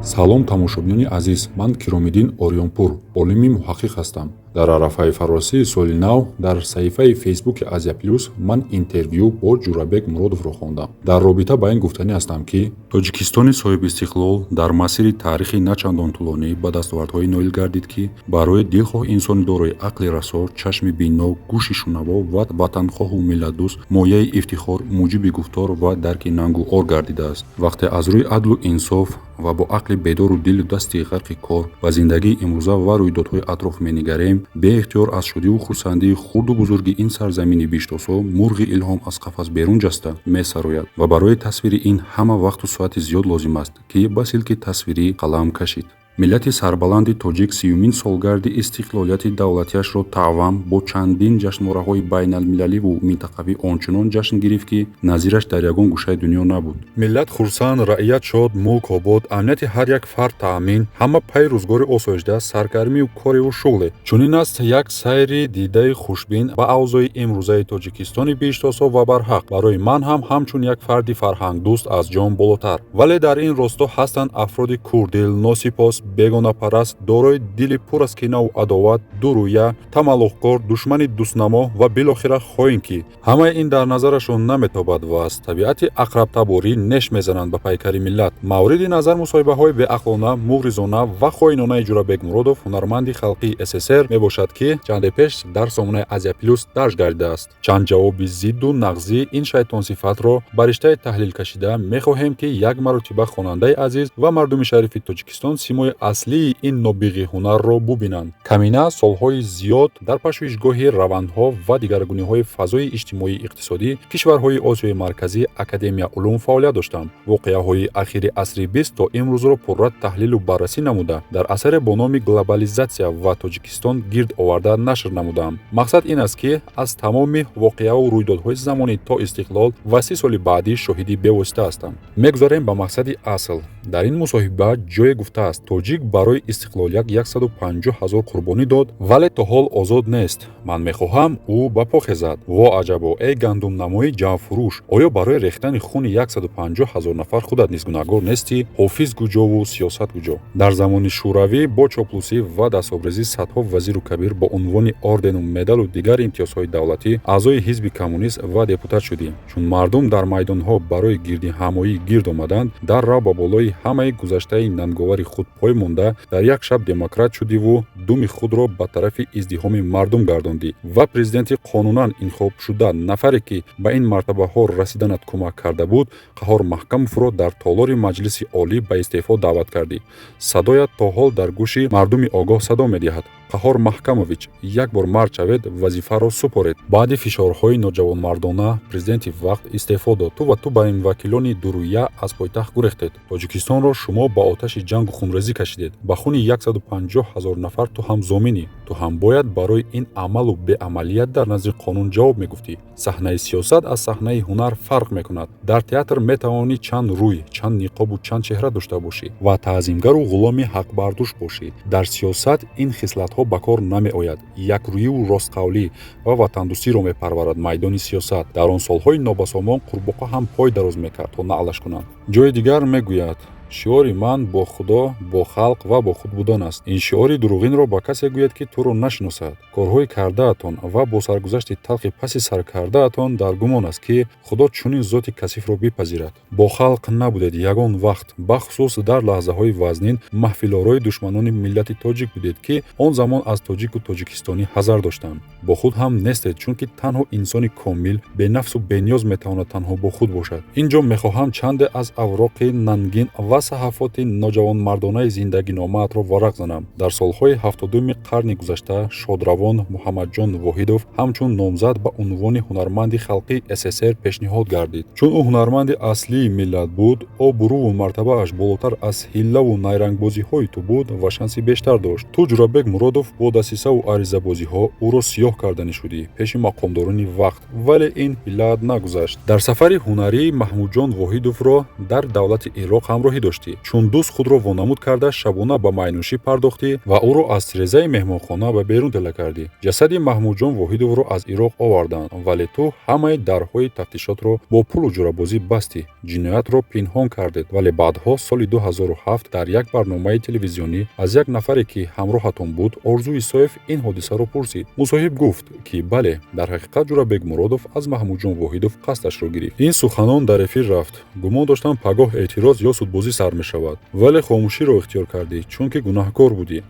салом тамошобинони азиз, ман Киромиддин Орионпур, олими муҳаққиқ ҳастам. дар Арафаи Фаросии соли нав дар саҳифаи фейсбуки Азия Плюс ман интервю бо Ҷурабек Муродовро хондам. дар робита ба ин гуфтанӣ ҳастам ки Тоҷикистони соҳибистиқлол дар масири таърихи начандон тӯлонӣ ба дастовардҳои ноил гардид ки барои дилхоҳ инсони дорои ақли расо, чашми бино, гӯши шунаво ва ватанхоҳу миллатдӯст мояи ифтихор, муҷиби гуфтор ва дарки нангу ор гардидааст. вақте аз рӯи адлу инсоф ва бо ақли бедору дилу дасти ғарқи кор ба зиндагии имрӯза ва рӯйдодҳои атроф менигарем, беихтиёр аз шудиву хурсандии хурду бузурги ин сарзамини биштосо мурғи илҳом аз қафас берун ҷаста месарояд ва барои тасвири ин ҳама вақту соати зиёд лозим аст ки ба силки тасвирӣ қалам кашид. миллати сарбаланди тоҷик сиюмин солгарди истиқлолияти давлатиашро таъвам бо чандин ҷашнвораҳои байналмилаливу минтақавӣ ончунон ҷашн гирифт ки назираш дар ягон гӯшаи дунё набуд. миллат хурсанд, раъият шод, мулк обод, амнияти ҳар як фард таъмин, ҳама пай рӯзгори осоишта, саргармию кореву шуғле. чунин аст як сайри дидаи хушбин ба авзои имрӯзаи Тоҷикистони биштосо ва барҳақ барои ман ҳам ҳамчун як фарди фарҳангдӯст аз ҷон болотар. вале дар ин росто ҳастанд афроди курдил, носипос, бегонапараст, дорои дили пур аз кинаву адоват, дурӯя, тамаллуқкор, душмани дӯстнамо ва билохира хоин ки ҳамаи ин дар назарашон наметобад ва аз табиати ақрабтаборӣ неш мезананд ба пайкари миллат. мавриди назар мусоҳибаҳои беақлона, муғризона ва хоинонаи Ҷурабек Муродов, ҳунарманди халқии СССР мебошад ки чанде пеш дар сомонаи Азия Плюс дарж гардидааст. чанд ҷавоби зидду нағзи ин шайтонсифатро ба риштаи таҳлил кашида мехоҳем ки як маротиба хонандаи азиз ва мардуми шарифи Тоҷикистон симои аслии ин нобиғи ҳунарро бубинанд. камина солҳои зиёд дар пашӯҳишгоҳи равандҳо ва дигаргуниҳои фазои иҷтимоии иқтисодӣ кишварҳои Осиёи Марказӣ Академия улум фаъолият доштам. воқеаҳои ахири асри 20 то имрӯзро пурра таҳлилу баррасӣ намуда дар асаре бо номи глобализатсия ва Тоҷикистон гирд оварда нашр намудам. мақсад ин аст ки аз тамоми воқеаву рӯйдодҳои замонӣ то истиқлол ва 30 соли баъдӣ шоҳиди бевосита ҳастам. мегузарем ба мақсади асл. дар ин мусоҳиба ҷое гуфтааст тоҷик барои истиқлолият 150 000 қурбонӣ дод, вале то ҳол озод нест. ман мехоҳам ӯ ба по хезад. во аҷабо, эй гандумнамои ҷавфурӯш, оё барои рехтани хуни 150 000 нафар худат низ гунаҳгор нестӣ? ҳофиз гуҷову сиёсат гуҷо. дар замони шӯравӣ бо чоплусӣ ва дастоврезӣ садҳо вазиру кабир бо унвони ордену медалу дигар имтиёзҳои давлатӣ аъзои ҳизби коммунист ва депутат шудӣ. чун мардум дар майдонҳо барои гирдиҳамоӣ гирд омаданд, дарра ба болои ҳамаи гузаштаи нанговари худ пой монда дар як шаб демократ шудиву думи худро ба тарафи издиҳоми мардум гардондӣ ва президенти қонунан интихобшуда нафаре ки ба ин мартабаҳо расиданат кӯмак карда буд, Қаҳор Маҳкамовро дар толори маҷлиси олӣ ба истеъфо даъват кардӣ. садоят то ҳол дар гӯши мардуми огоҳ садо медиҳад. Қаҳор Маҳкамович, як бор мард шавед, вазифаро супоред. баъди фишорҳои ноҷавонмардона президенти вақт истеъфо дод. ту ва ту ба ин вакилони дурӯя аз пойтахт гурехтед. Тоҷикистонро шумо ба оташи ҷангу хунрезӣ кашидед. ба хуни 150 000 нафар ту ҳам зоминӣ. ту ҳам бояд барои ин амалу беамалият дар назди қонун ҷавоб мегуфтӣ. саҳнаи сиёсат аз саҳнаи ҳунар фарқ мекунад. дар театр метавонӣ чанд рӯй, чанд ниқобу чанд чеҳра дошта бошӣ ва таъзимгару ғуломи ҳақбардӯш бошӣ. дар сиёсат ин хислатҳо ба кор намеояд. якрӯиву ростқавлӣ ва ватандӯстиро мепарварад майдони сиёсат. дар он солҳои нобасомон қурбоқа ҳам пой дароз мекард то наълаш кунанд. ҷои дигар мегӯяд шиори ман бо худо, бо халқ ва бо худ будан аст. ин шиори дурӯғинро ба касе гӯяд ки туро нашиносад. корҳои кардаатон ва бо саргузашти талхи паси сар кардаатон дар гумон аст ки худо чунин зоти касифро бипазирад. бо халқ набудед ягон вақт, бахусус дар лаҳзаҳои вазнин маҳфилорои душманони миллати тоҷик будед ки он замон аз тоҷику тоҷикистонӣ ҳазар доштанд. бо худ ҳам нестед, чунки танҳо инсони комил, бенафсу бениёз метавонад танҳо бо худ бошад. ин ҷо мехоҳам чанде аз авроқи нангин ва саҳафоти ноҷавонмардонаи зиндагиномаатро варақ занам. дар солҳои 70-уми қарни гузашта Шодравон Муҳаммадҷон Воҳидов ҳамчун номзад ба унвони ҳунарманди халқии СССР пешниҳод гардид. чун ӯ ҳунарманди аслии миллат буд, обурӯву мартабааш болотар аз ҳиллаву найрангбозиҳои ту буд ва шанси бештар дошт. ту Ҷурабек Муродов бо дасисаву аризабозиҳо ӯро сиёҳ карданӣ шудӣ пеши мақомдорони вақт, вале ин ҳиллат нагузашт. дар сафари ҳунарӣ Маҳмудҷон Воҳидовро дар давлати Ироқ ҳамроҳӣ дошти, чун дӯст худро вонамуд карда шабона ба майнӯшӣ пардохтӣ ва ӯро аз тирезаи меҳмонхона ба берун дила кардӣ. ҷасади Маҳмудҷон Воҳидовро аз Ироқ оварданд, вале ту ҳамаи дарҳои тафтишотро бо пулу ҷурабозӣ бастӣ, ҷиноятро пинҳон кардед, вале баъдҳо соли 2007 дар як барномаи телевизионӣ аз як нафаре, ки ҳамроҳатон буд, Орзу Исоев ин ҳодисаро пурсид. Мусоҳиб гуфт, ки бале, дар ҳақиқат Ҷурабек Муродов аз Маҳмудҷон Воҳидов қасдашро гирифт. Ин суханон дар эфир рафт. Гумон доштам пагоҳ эътироз ё судбозӣ сар мешавад, вале хомӯширо ихтиёр кардӣ, чунки гунаҳкор будӣ.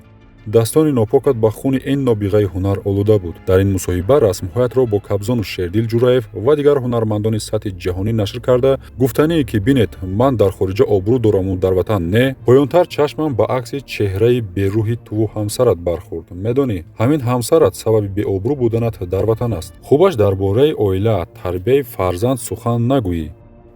Дастони нопокат ба хуни ин нобиғаи ҳунар олуда буд. Дар ин мусоҳиба расмҳоятро бо Кабзону Шердил Ҷураев ва дигар ҳунармандони сатҳи ҷаҳонӣ нашр карда, гуфтание, ки бинед, ман дар хориҷа обрӯ дораму дар ватан не, поёнтар чашмам ба акси чеҳраи берӯҳи туву ҳамсарат бархӯрд. Медонӣ, ҳамин ҳамсарат сабаби беобрӯ буданат дар ватан аст. Хубаш дар бораи оила, тарбияи фарзанд сухан нагӯӣ.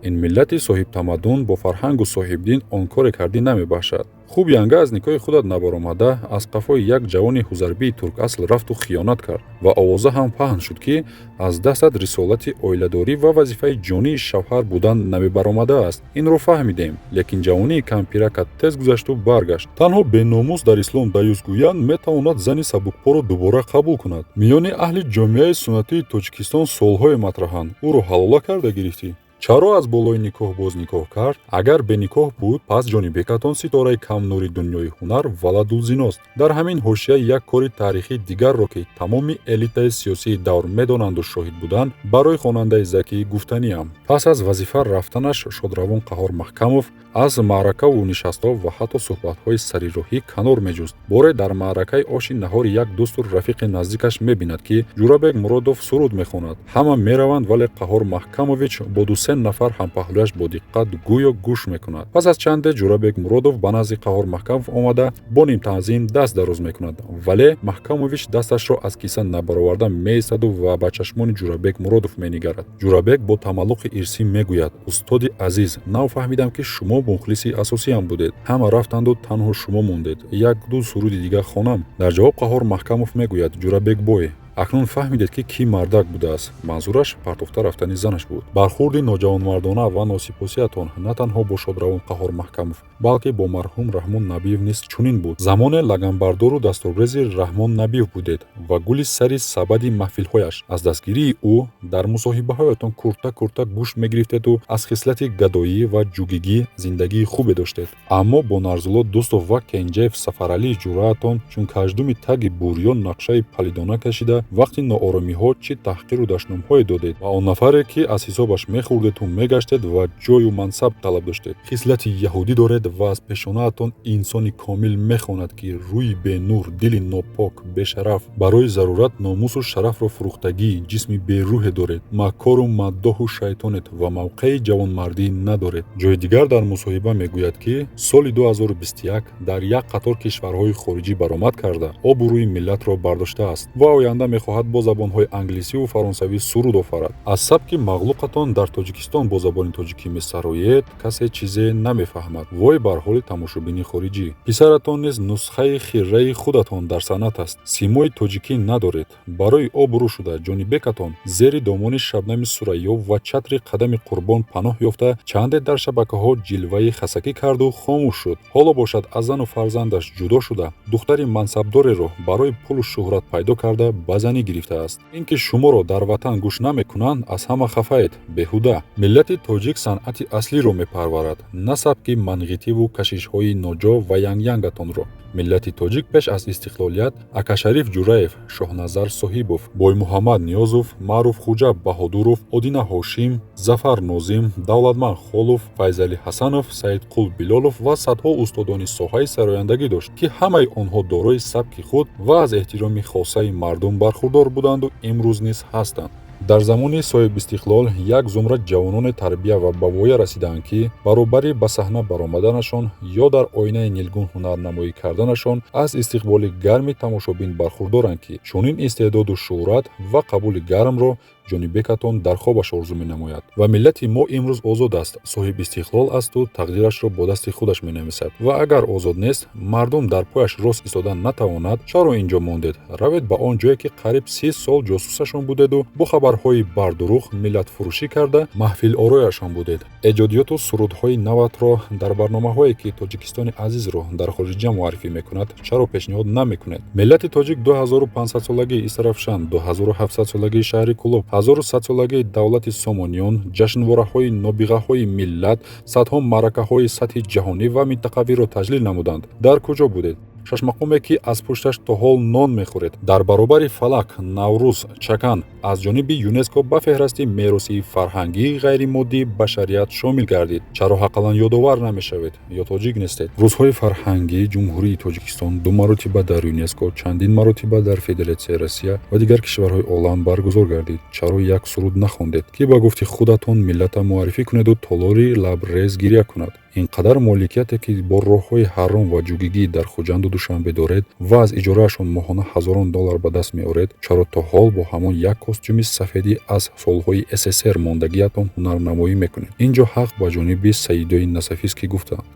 ин миллати соҳибтамаддун бо фарҳангу соҳибдин он коре кардӣ намебахшад. хуб янга аз никоҳи худат набаромада, аз қафои як ҷавони ҳузарбии туркасл рафту хиёнат кард ва овоза ҳам паҳн шуд, ки аз дастат рисолати оиладорӣ ва вазифаи ҷонии шавҳар будан намебаромадааст. инро фаҳмидем, лекин ҷавонии кампиракат тез гузашту баргашт. танҳо беномус дар ислом даюз гӯянд метавонад зани сабукпоро дубора қабул кунад. миёни аҳли ҷомеаи суннатии Тоҷикистон солҳое матраҳанд. ӯро ҳалола карда гирифтӣ. чаро аз болои никоҳ боз никоҳ кард? агар беникоҳ буд, пас ҷонибекатон ситораи камнури дунёи ҳунар валадулзиност. дар ҳамин ҳошия як кори таърихии дигарро, ки тамоми элитаи сиёсии давр медонанду шоҳид буданд, барои хонандаи Закӣ гуфтаниям. пас аз вазифа рафтанаш Шодравон Қаҳор Маҳкамов аз маъракаву нишастҳо ва ҳатто суҳбатҳои сарироҳӣ канор меҷуст. боре дар маъракаи оши наҳори як дӯсту рафиқи наздикаш мебинад, ки Ҷурабек Муродов суруд мехонад. ҳама мераванд, вале Қаҳор Маҳкамович бо ду-се нафар ҳампаҳлӯяш бо диққат гӯё гӯш мекунад. пас аз чанде Ҷурабек Муродов ба назди Қаҳор Маҳкамов омада бо нимтанзим даст дароз мекунад, вале Маҳкамович дасташро аз киса набароварда меистаду ва ба чашмони Ҷурабек Муродов менигарад. Ҷурабек бо тамаллуқи ирсӣ мегӯяд: устоди азиз, навфаҳмидам, ки шумо мухлиси асосиам будед. ҳама рафтанду танҳо шумо мондед. як-ду суруди дигар хонам. дар ҷавоб Қаҳор Маҳкамов мегӯяд: Ҷурабек бой, акнун фаҳмидед, ки кӣ мардак будааст. манзураш партофта рафтани занаш буд. бархӯрди ноҷавонмардона ва носипосиатон на танҳо бо Шодравон Қаҳор Маҳкамов, балки бо марҳум Раҳмон Набиев низ чунин буд. замоне лаганбардору дасторбрези Раҳмон Набиев будед ва гули сари сабади маҳфилҳояш. аз дастгирии ӯ дар мусоҳибаҳоятон курта гӯш мегирифтеду аз хислати гадоӣ ва ҷугигӣ зиндагии хубе доштед. аммо бо Нарзулло Дӯстов ва Кенҷаев Сафаралии ҷуръатон чун каждуми таги бурён нақшаи палидона кашида, вақти нооромиҳо чӣ таҳқиру дашномҳое додед ва он нафаре, ки аз ҳисобаш мехӯрдеду мегаштед ва ҷою мансаб талаб доштед. хислати яҳудӣ доред ва аз пешонаатон инсони комил мехонад, ки рӯи бенур, дили нопок, бешараф, барои зарурат номусу шарафро фурӯхтагӣ, ҷисми берӯҳе доред. макору маддоҳу шайтонед ва мавқеи ҷавонмардӣ надоред. ҷои дигар дар мусоҳиба мегӯяд, ки соли 2021 дар як қатор кишварҳои хориҷӣ баромад карда, обу рӯи миллатро бардоштааст ва оянда мехоҳад бо забонҳои англисиву фаронсавӣ суруд офарад. аз сабки мағлуқатон дар Тоҷикистон бо забони тоҷикӣ месароед, касе чизе намефаҳмад. вой бар ҳоли тамошобини хориҷӣ. писаратон низ нусхаи хирраи худатон дар санъат аст. симои тоҷикӣ надоред. барои обрӯ шуда ҷонибекатон зери домони Шабнами Сурайё ва чатри қадами Қурбон паноҳ ёфта, чанде дар шабакаҳо ҷилваи хасакӣ карду хомӯш шуд. ҳоло бошад аз зану фарзандаш ҷудо шуда, духтари мансабдореро барои пулу шӯҳрат пайдо карда ба занӣ гирифтааст. ин ки шуморо дар ватан гӯш намекунанд, аз ҳама хафаед, беҳуда. миллати тоҷик санъати аслиро мепарварад, на сабки манғитиву кашишҳои ноҷо ва янг-янгатонро. миллати тоҷик пеш аз истиқлолият Акашариф Ҷураев, Шоҳназар Соҳибов, Боймуҳаммад Ниёзов, Маъруф Хуҷа Баҳодуров, Одина Ҳошим, Зафар Нозим, Давлатманд Холов, Файзали Ҳасанов, Саидқул Билолов ва садҳо устодони соҳаи сарояндагӣ дошт, ки ҳамаи онҳо дорои сабки худ ва аз эҳтироми хосаи мардум бархурдор буданду имрӯз низ ҳастанд. дар замони соҳибистиқлол як зумра ҷавононе тарбия ва ба воя расидаанд, ки баробари ба саҳна баромаданашон ё дар оинаи нилгун ҳунарнамоӣ карданашон аз истиқболи гарми тамошобин бархурдоранд, ки чунин истеъдоду шӯҳрат ва қабули гармро ҷонибекатон дар хобаш орзу менамояд ва миллати мо имрӯз озод аст, соҳиби истиқлол асту тақдирашро бо дасти худаш менависад. Ва агар озод нест, мардум дар пояш рост истодан натавонад, чаро инҷо мондед? Равед ба он ҷое ки қариб 30 сол ҷосусашон будеду бо хабарҳои бардуруғ миллатфурӯшӣ карда маҳфилорояшон будед. Эҷодиёту сурудҳои наватро дар барномаҳое ки Тоҷикистони азизро дар хориҷа муаррифӣ мекунад, чаро пешниҳод намекунед? Миллати тоҷик 2500-солагии Исрафшан, 2700-солагии шаҳри Кулуб, 1100-солагии давлати Сомониён, ҷашнвораҳои нобиғаҳои миллат, садҳо маъракаҳои сатҳи ҷаҳонӣ ва минтақавиро таҷлил намуданд. Дар куҷо будед? шашмақоме ки аз пушташ то ҳол нон мехӯред. Дар баробари Фалак, Наврӯз, Чакан аз ҷониби ЮНЕСКО ба феҳристи мероси фарҳангии ғайримоддии башарият шомил гардид. Чаро ҳаққалан ёдовар намешавед? Ё тоҷик нестед? Рӯзҳои фарҳангии Ҷумҳурии Тоҷикистон 2 маротиба дар ЮНЕСКО, чандин маротиба дар Федератсияи Россия ва дигар кишварҳои олам баргузор гардид. Чаро як суруд нахондед, ки ба гуфти худатон миллата муаррифӣ кунеду толори лабрез гирья кунад? ин қадар моликияте ки бо роҳҳои ҳаром ва ҷугигӣ дар Хуҷанду Душанбе доред ва аз иҷораашон моҳона ҳазорон доллар ба даст меоред, чаро то ҳол бо ҳамон як костюми сафедӣ аз солҳои СССР мондагиятон ҳунарнамоӣ мекунед? Инҷо ҳақ ба ҷониби Саидои Насафис ки гуфтанд: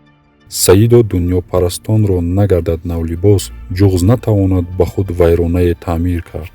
Саидо дунёпарастонро нагардад навлибос, ҷуғз натавонад ба худ вайронае таъмир кард.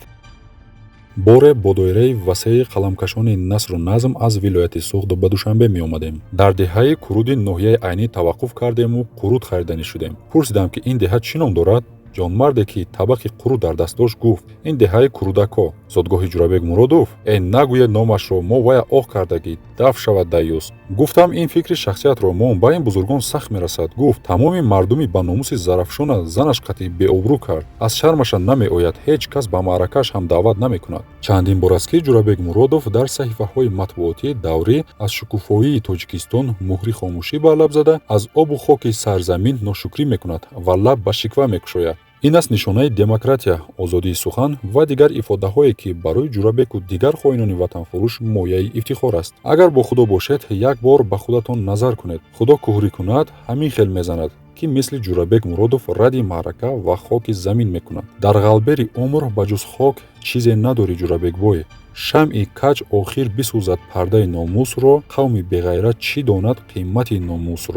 боре бо доираи васеи қаламкашони насру назм аз вилояти Суғд ба Душанбе меомадем. Дар деҳаи куруди ноҳияи Айнӣ таваққуф кардему қуруд хариданӣ шудем. Пурсидам ки ин деҳа чӣ ном дорад? ҷонмарде ки табақи қуруд дар даст дошт гуфт: ин деҳаи Курудако, зодгоҳи Ҷурабек Муродов. Нагӯед номашро, мо вая оҳ кардагӣ, даф шавад даюс. Гуфтам ин фикри шахсиятро мо ба ин бузургон сахт мерасад. Гуфт: тамоми мардуми ба номуси зарафшона занаш қатъи беобрӯ кард. Аз шармаша намеояд, ҳеҷ кас ба маъракааш ҳам даъват намекунад. Чандин бор аст ки Ҷурабек Муродов дар саҳифаҳои матбуотии даврӣ аз шукуфоии Тоҷикистон муҳри хомӯшӣ бар лаб зада, аз обу хоки сарзамин ношукрӣ мекунад ва лаб ба шиква мекушояд. ин аст нишонаи демократия, озодии сухан ва дигар ифодаҳое ки барои Ҷурабеку дигар хоинони ватанфурӯш мояи ифтихор аст. Агар бо Худо бошед, як бор ба худатон назар кунед. Худо куҳрӣ кунад, ҳамин хел мезанад ки мисли Ҷурабек Муродов ради маърака ва хоки замин мекунад. Дар ғалбери умр ба ҷуз хок чизе надори Ҷурабекбой. шамъи каҷ охир бисӯзад пардаи номусро, қавми беғайрат чӣ донад қимати номусро.